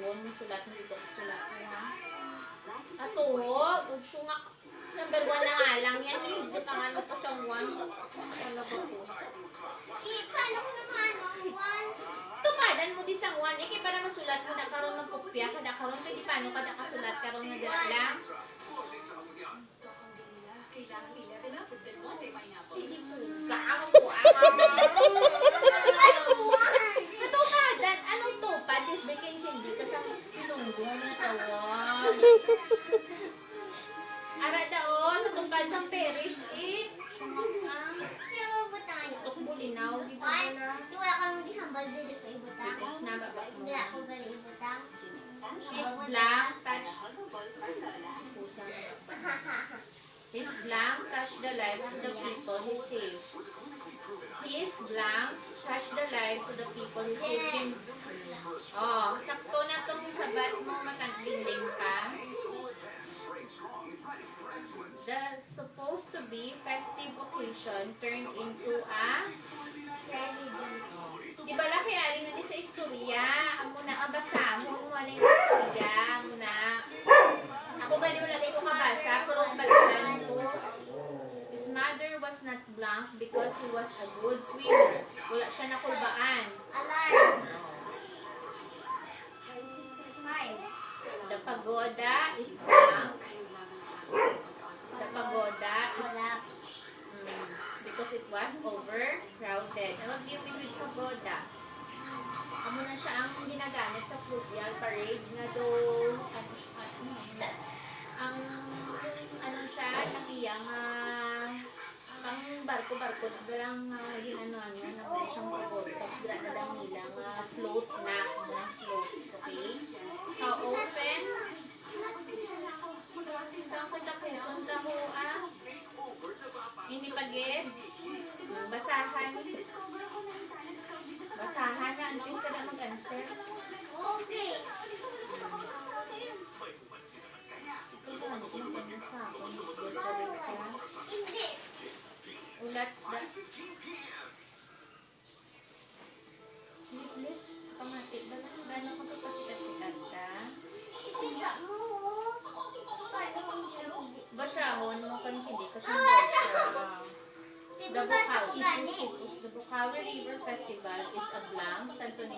Tabon, sulat mo dito, sulat mo ha. Ato, sungak. Number 1 na nga lang yan. Butangan mo pa sa 1. Ano ba po? Paano ko naman ang 1? Tumadan mo di sa 1. Kaya para masulat mo na karon magkopya kada karon kay di paano kada kasulat karon na dira lang. Sige po. Gaang po. Natumadan. Anong tupad? This vacation hindi ka sa pinunggong na tawag. Ara dao sa tupad sa parish sumakang. Kaya mabutangan ko. Tukbulinaw. Di ba na? Wala kang maghihambal dito ko ibutang. Tapos na baba mo. Hindi ako ganun ibutang. Is blank, touch. Pusa na baba. His blank touch the lives of the people he saved. His blank touch the lives of the people he saved. Oh, sakto na itong sabat mo, matangling pa. The supposed to be festive occasion turned into a di ba laki ari nga di sa istorya amo na kabasahon wala yung istorya amo na ako gani wala ko kabasa pero balikan ko. His mother was not blank because he was a good swimmer. Wala siya nakulbaan. Alarm. The pagoda is blank. The pagoda is because it was overcrowded. Ang viewing with pagoda. Amo na siya ang ginagamit sa fluvial parade nga do ano siya nang iyang pang barko-barko na bilang ginanoan niya na may siyang pagoda. Tapos gira na lang nila float na float. Okay? How often? Saan kita pesos sa ko ini pagid basahan na antes ka na mag-answer. Okay. Hindi. Ulat da Lilis pamatik ba lang gano'n ko pa sikat-sikat ka Tignan mo. basahon mo kan hindi kasi Di ba basa ko gani? the Bukawi River Festival is a blank Santo Niño